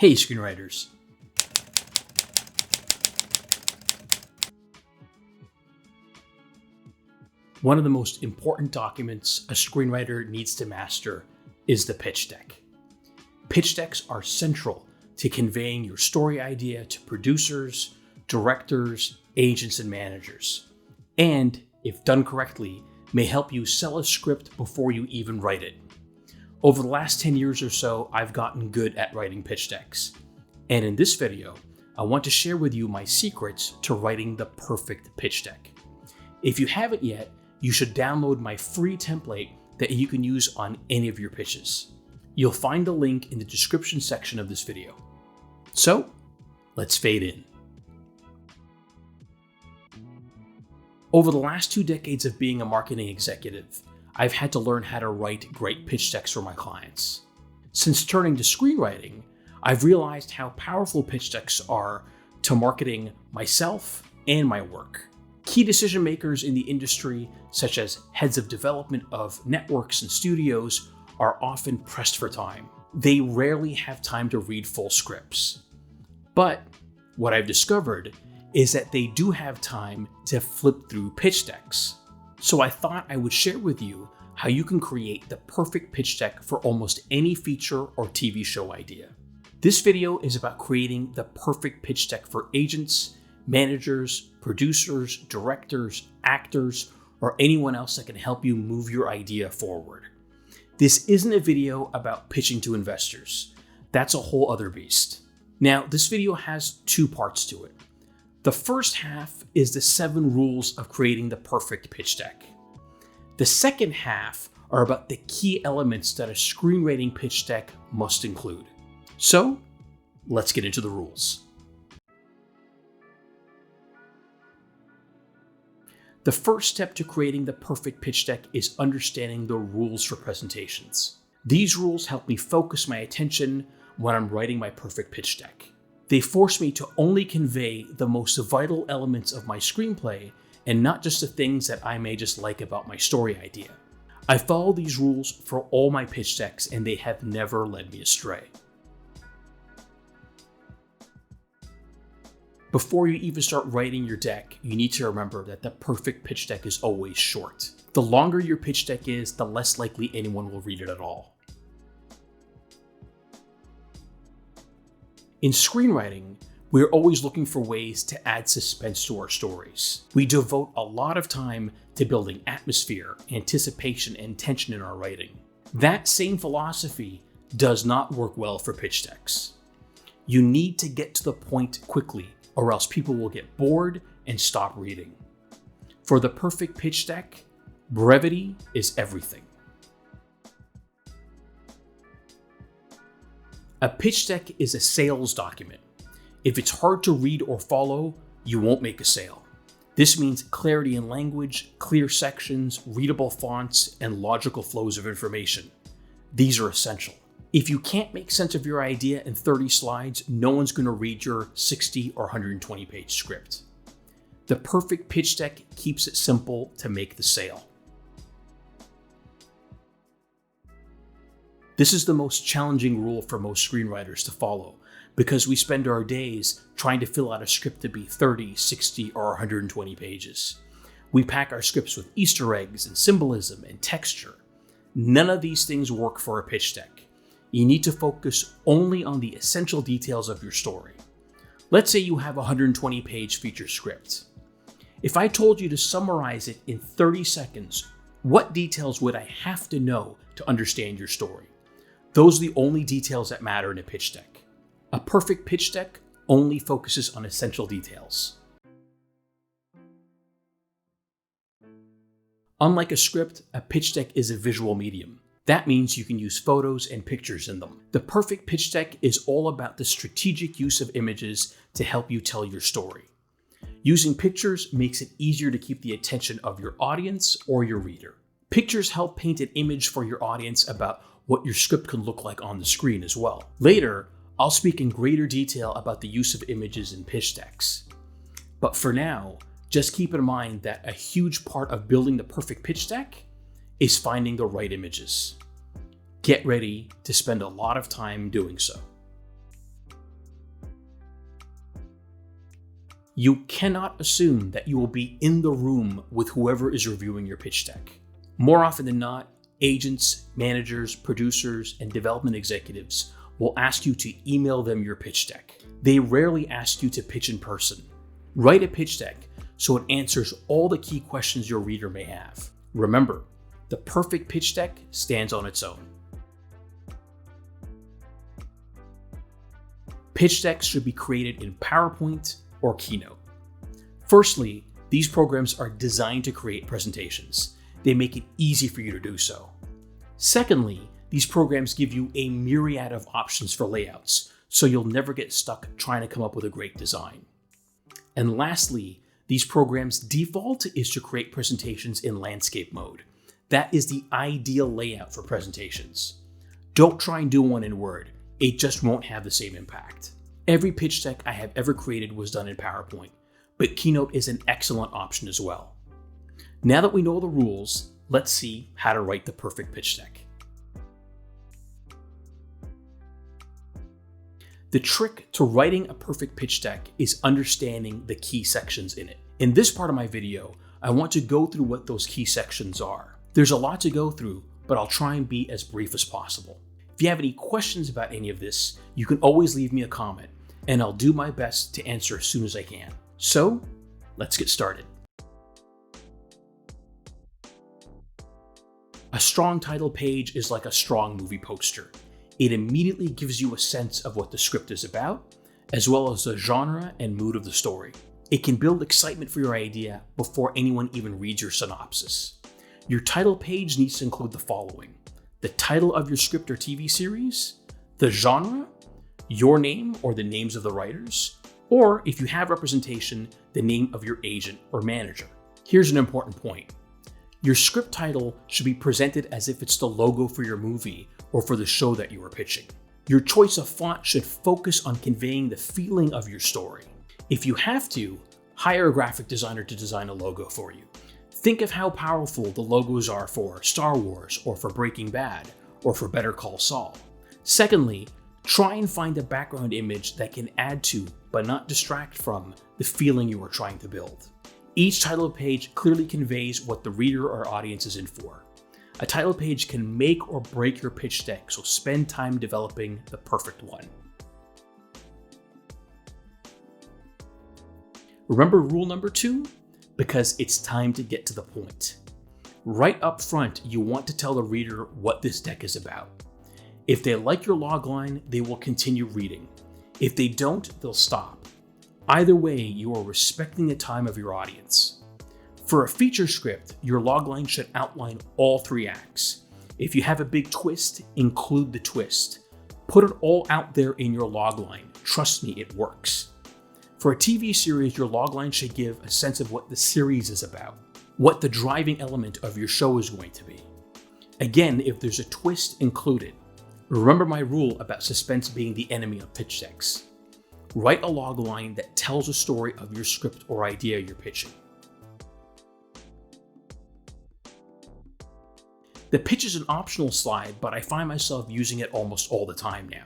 Hey, screenwriters. One of the most important documents a screenwriter needs to master is the pitch deck. Pitch decks are central to conveying your story idea to producers, directors, agents, and managers. And, if done correctly, may help you sell a script before you even write it. Over the last 10 years or so, I've gotten good at writing pitch decks. And in this video, I want to share with you my secrets to writing the perfect pitch deck. If you haven't yet, you should download my free template that you can use on any of your pitches. You'll find the link in the description section of this video. So, let's fade in. Over the last 2 decades of being a marketing executive, I've had to learn how to write great pitch decks for my clients. Since turning to screenwriting, I've realized how powerful pitch decks are to marketing myself and my work. Key decision makers in the industry, such as heads of development of networks and studios, are often pressed for time. They rarely have time to read full scripts. But what I've discovered is that they do have time to flip through pitch decks. So I thought I would share with you how you can create the perfect pitch deck for almost any feature or TV show idea. This video is about creating the perfect pitch deck for agents, managers, producers, directors, actors, or anyone else that can help you move your idea forward. This isn't a video about pitching to investors. That's a whole other beast. Now, this video has 2 parts to it. The first half is the 7 rules of creating the perfect pitch deck. The second half are about the key elements that a screenwriting pitch deck must include. So, let's get into the rules. The first step to creating the perfect pitch deck is understanding the rules for presentations. These rules help me focus my attention when I'm writing my perfect pitch deck. They force me to only convey the most vital elements of my screenplay and not just the things that I may just like about my story idea. I follow these rules for all my pitch decks and they have never led me astray. Before you even start writing your deck, you need to remember that the perfect pitch deck is always short. The longer your pitch deck is, the less likely anyone will read it at all. In screenwriting, we're always looking for ways to add suspense to our stories. We devote a lot of time to building atmosphere, anticipation, and tension in our writing. That same philosophy does not work well for pitch decks. You need to get to the point quickly, or else people will get bored and stop reading. For the perfect pitch deck, brevity is everything. A pitch deck is a sales document. If it's hard to read or follow, you won't make a sale. This means clarity in language, clear sections, readable fonts, and logical flows of information. These are essential. If you can't make sense of your idea in 30 slides, no one's going to read your 60 or 120 page script. The perfect pitch deck keeps it simple to make the sale. This is the most challenging rule for most screenwriters to follow because we spend our days trying to fill out a script to be 30, 60, or 120 pages. We pack our scripts with Easter eggs and symbolism and texture. None of these things work for a pitch deck. You need to focus only on the essential details of your story. Let's say you have a 120-page feature script. If I told you to summarize it in 30 seconds, what details would I have to know to understand your story? Those are the only details that matter in a pitch deck. A perfect pitch deck only focuses on essential details. Unlike a script, a pitch deck is a visual medium. That means you can use photos and pictures in them. The perfect pitch deck is all about the strategic use of images to help you tell your story. Using pictures makes it easier to keep the attention of your audience or your reader. Pictures help paint an image for your audience about what your script can look like on the screen as well. Later, I'll speak in greater detail about the use of images in pitch decks. But for now, just keep in mind that a huge part of building the perfect pitch deck is finding the right images. Get ready to spend a lot of time doing so. You cannot assume that you will be in the room with whoever is reviewing your pitch deck. More often than not, agents, managers, producers, and development executives will ask you to email them your pitch deck. They rarely ask you to pitch in person. Write a pitch deck so it answers all the key questions your reader may have. Remember, the perfect pitch deck stands on its own. Pitch decks should be created in PowerPoint or Keynote. Firstly, these programs are designed to create presentations. They make it easy for you to do so. Secondly, these programs give you a myriad of options for layouts, so you'll never get stuck trying to come up with a great design. And lastly, these programs' default is to create presentations in landscape mode. That is the ideal layout for presentations. Don't try and do one in Word. It just won't have the same impact. Every pitch deck I have ever created was done in PowerPoint, but Keynote is an excellent option as well. Now that we know the rules, let's see how to write the perfect pitch deck. The trick to writing a perfect pitch deck is understanding the key sections in it. In this part of my video, I want to go through what those key sections are. There's a lot to go through, but I'll try and be as brief as possible. If you have any questions about any of this, you can always leave me a comment, and I'll do my best to answer as soon as I can. So, let's get started. A strong title page is like a strong movie poster. It immediately gives you a sense of what the script is about, as well as the genre and mood of the story. It can build excitement for your idea before anyone even reads your synopsis. Your title page needs to include the following: the title of your script or TV series, the genre, your name or the names of the writers, or if you have representation, the name of your agent or manager. Here's an important point. Your script title should be presented as if it's the logo for your movie or for the show that you are pitching. Your choice of font should focus on conveying the feeling of your story. If you have to, hire a graphic designer to design a logo for you. Think of how powerful the logos are for Star Wars or for Breaking Bad or for Better Call Saul. Secondly, try and find a background image that can add to, but not distract from, the feeling you are trying to build. Each title page clearly conveys what the reader or audience is in for. A title page can make or break your pitch deck, so spend time developing the perfect one. Remember rule number 2? Because it's time to get to the point. Right up front, you want to tell the reader what this deck is about. If they like your logline, they will continue reading. If they don't, they'll stop. Either way, you are respecting the time of your audience. For a feature script, your logline should outline all 3 acts. If you have a big twist, include the twist. Put it all out there in your logline. Trust me, it works. For a TV series, your logline should give a sense of what the series is about, what the driving element of your show is going to be. Again, if there's a twist, include it. Remember my rule about suspense being the enemy of pitch decks. Write a logline that tells a story of your script or idea you're pitching. The pitch is an optional slide, but I find myself using it almost all the time now.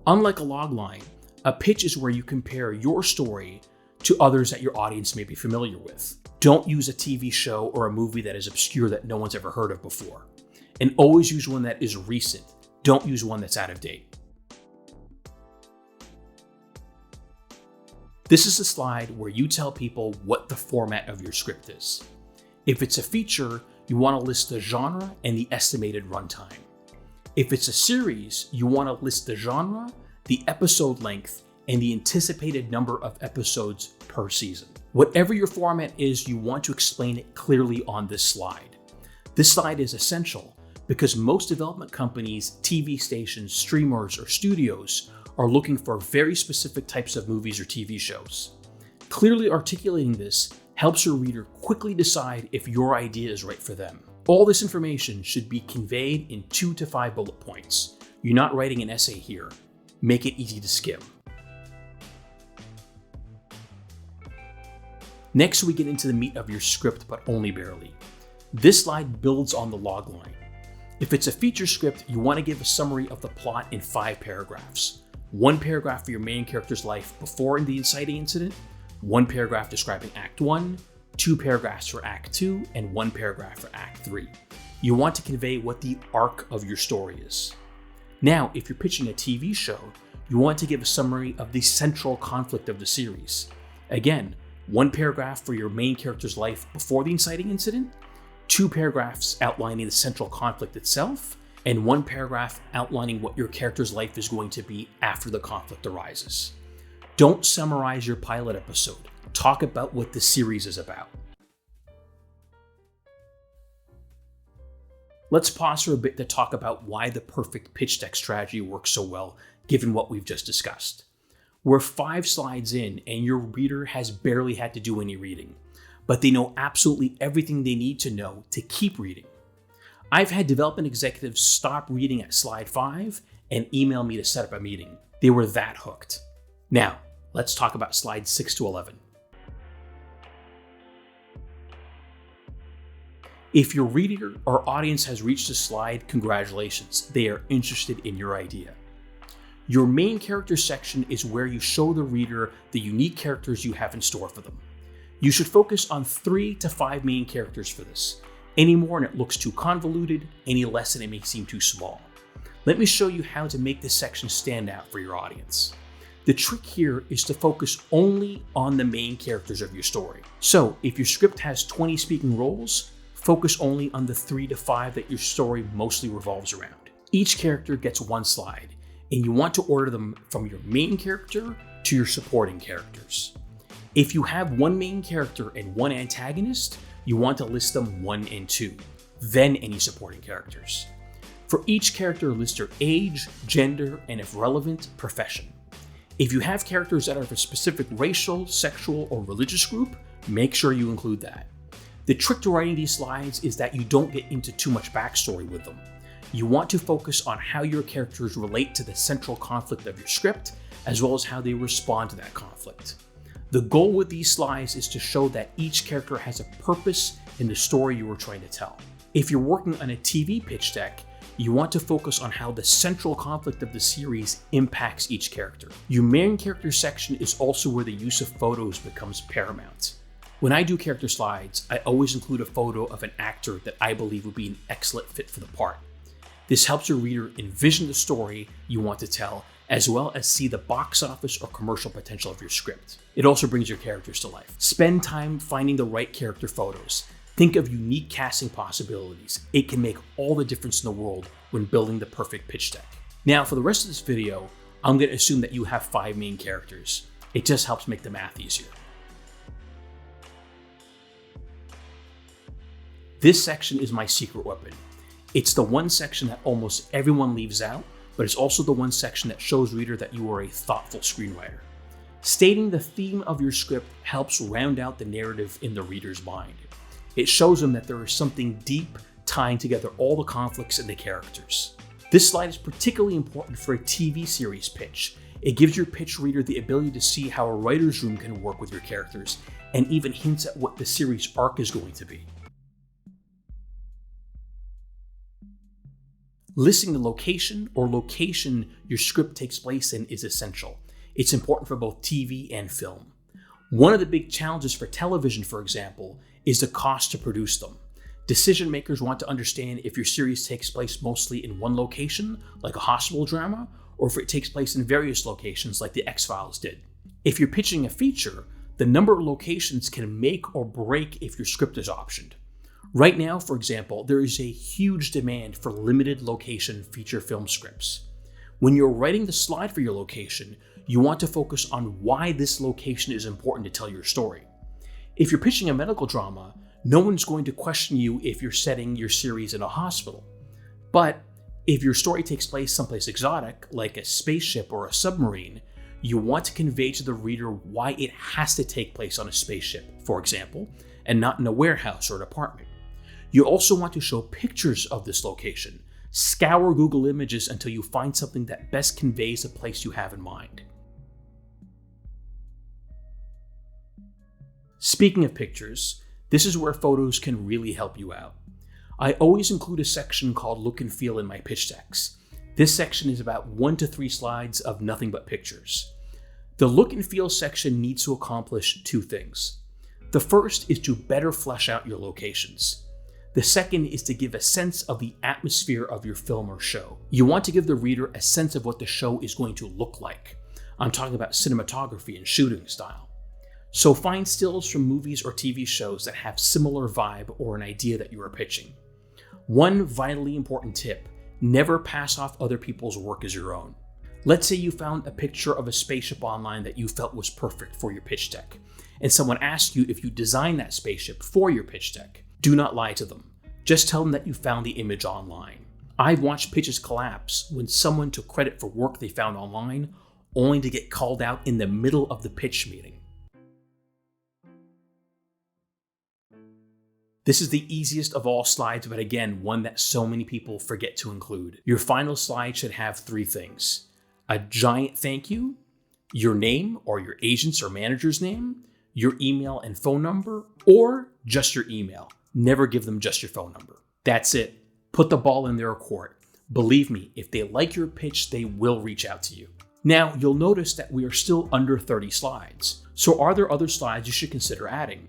Unlike a logline, a pitch is where you compare your story to others that your audience may be familiar with. Don't use a TV show or a movie that is obscure that no one's ever heard of before. And always use one that is recent. Don't use one that's out of date. This is a slide where you tell people what the format of your script is. If it's a feature, you want to list the genre and the estimated runtime. If it's a series, you want to list the genre, the episode length, and the anticipated number of episodes per season. Whatever your format is, you want to explain it clearly on this slide. This slide is essential because most development companies, TV stations, streamers, or studios are looking for very specific types of movies or TV shows. Clearly articulating this helps your reader quickly decide if your idea is right for them. All this information should be conveyed in 2 to 5 bullet points. You're not writing an essay here. Make it easy to skim. Next, we get into the meat of your script, but only barely. This slide builds on the logline. If it's a feature script, you want to give a summary of the plot in 5 paragraphs. 1 paragraph for your main character's life before the inciting incident, one paragraph describing Act 1, 2 paragraphs for Act 2, and 1 paragraph for Act 3. You want to convey what the arc of your story is. Now, if you're pitching a TV show, you want to give a summary of the central conflict of the series. Again, 1 paragraph for your main character's life before the inciting incident, 2 paragraphs outlining the central conflict itself, and 1 paragraph outlining what your character's life is going to be after the conflict arises. Don't summarize your pilot episode. Talk about what the series is about. Let's pause for a bit to talk about why the perfect pitch deck strategy works so well, given what we've just discussed. We're 5 slides in and your reader has barely had to do any reading, but they know absolutely everything they need to know to keep reading. I've had development executives stop reading at slide 5 and email me to set up a meeting. They were that hooked. Now, let's talk about slides 6 to 11. If your reader or audience has reached this slide, congratulations, they are interested in your idea. Your main character section is where you show the reader the unique characters you have in store for them. You should focus on 3 to 5 main characters for this. Any more and it looks too convoluted, any less and it may seem too small. Let me show you how to make this section stand out for your audience. The trick here is to focus only on the main characters of your story. So if your script has 20 speaking roles, focus only on the 3 to 5 that your story mostly revolves around. Each character gets 1 slide, and you want to order them from your main character to your supporting characters. If you have 1 main character and 1 antagonist, you want to list them 1 and 2, then any supporting characters. For each character, list their age, gender, and if relevant, profession. If you have characters that are of a specific racial, sexual, or religious group, make sure you include that. The trick to writing these slides is that you don't get into too much backstory with them. You want to focus on how your characters relate to the central conflict of your script, as well as how they respond to that conflict. The goal with these slides is to show that each character has a purpose in the story you are trying to tell. If you're working on a TV pitch deck, you want to focus on how the central conflict of the series impacts each character. Your main character section is also where the use of photos becomes paramount. When I do character slides, I always include a photo of an actor that I believe would be an excellent fit for the part. This helps your reader envision the story you want to tell, as well as see the box office or commercial potential of your script. It also brings your characters to life. Spend time finding the right character photos. Think of unique casting possibilities. It can make all the difference in the world when building the perfect pitch deck. Now, for the rest of this video, I'm going to assume that you have 5 main characters. It just helps make the math easier. This section is my secret weapon. It's the one section that almost everyone leaves out, but it's also the one section that shows reader that you are a thoughtful screenwriter. Stating the theme of your script helps round out the narrative in the reader's mind. It shows them that there is something deep tying together all the conflicts and the characters. This slide is particularly important for a TV series pitch. It gives your pitch reader the ability to see how a writer's room can work with your characters, and even hints at what the series arc is going to be. Listing the location or location your script takes place in is essential. It's important for both TV and film. One of the big challenges for television, for example, is the cost to produce them. Decision makers want to understand if your series takes place mostly in one location, like a hospital drama, or if it takes place in various locations, like the X-Files did. If you're pitching a feature, the number of locations can make or break if your script is optioned. Right now, for example, there is a huge demand for limited location feature film scripts. When you're writing the slide for your location, you want to focus on why this location is important to tell your story. If you're pitching a medical drama, no one's going to question you if you're setting your series in a hospital. But if your story takes place someplace exotic, like a spaceship or a submarine, you want to convey to the reader why it has to take place on a spaceship, for example, and not in a warehouse or an apartment. You also want to show pictures of this location. Scour Google Images until you find something that best conveys the place you have in mind. Speaking of pictures, this is where photos can really help you out. I always include a section called Look and Feel in my pitch decks. This section is about 1 to 3 slides of nothing but pictures. The look and feel section needs to accomplish two things. The first is to better flesh out your locations. The second is to give a sense of the atmosphere of your film or show. You want to give the reader a sense of what the show is going to look like. I'm talking about cinematography and shooting style. So find stills from movies or TV shows that have similar vibe or an idea that you are pitching. One vitally important tip: never pass off other people's work as your own. Let's say you found a picture of a spaceship online that you felt was perfect for your pitch deck, and someone asked you if you designed that spaceship for your pitch deck. Do not lie to them. Just tell them that you found the image online. I've watched pitches collapse when someone took credit for work they found online, only to get called out in the middle of the pitch meeting. This is the easiest of all slides, but again, one that so many people forget to include. Your final slide should have three things: a giant thank you, your name or your agent's or manager's name, your email and phone number, or just your email. Never give them just your phone number. That's it. Put the ball in their court. Believe me, if they like your pitch, they will reach out to you. Now, you'll notice that we are still under 30 slides. So are there other slides you should consider adding?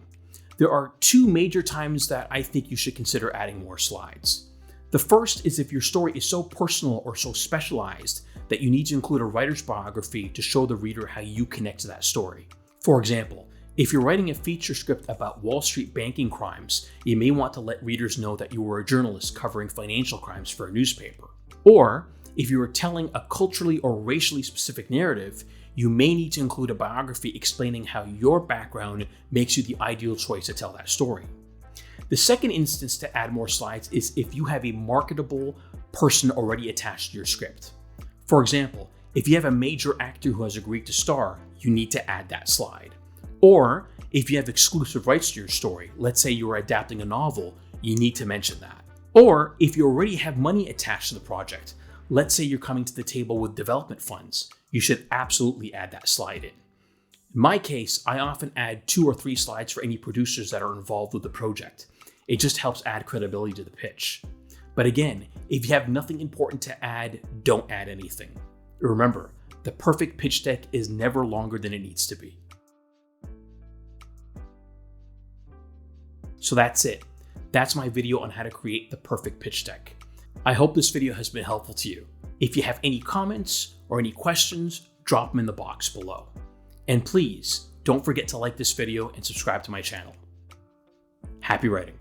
There are two major times that I think you should consider adding more slides. The first is if your story is so personal or so specialized that you need to include a writer's biography to show the reader how you connect to that story. For example, if you're writing a feature script about Wall Street banking crimes, you may want to let readers know that you were a journalist covering financial crimes for a newspaper. Or, if you are telling a culturally or racially specific narrative, you may need to include a biography explaining how your background makes you the ideal choice to tell that story. The second instance to add more slides is if you have a marketable person already attached to your script. For example, if you have a major actor who has agreed to star, you need to add that slide. Or if you have exclusive rights to your story, let's say you are adapting a novel, you need to mention that. Or if you already have money attached to the project, let's say you're coming to the table with development funds, you should absolutely add that slide in. In my case, I often add 2 or 3 slides for any producers that are involved with the project. It just helps add credibility to the pitch. But again, if you have nothing important to add, don't add anything. Remember, the perfect pitch deck is never longer than it needs to be. So that's it. That's my video on how to create the perfect pitch deck. I hope this video has been helpful to you. If you have any comments or any questions, drop them in the box below. And please, don't forget to like this video and subscribe to my channel. Happy writing.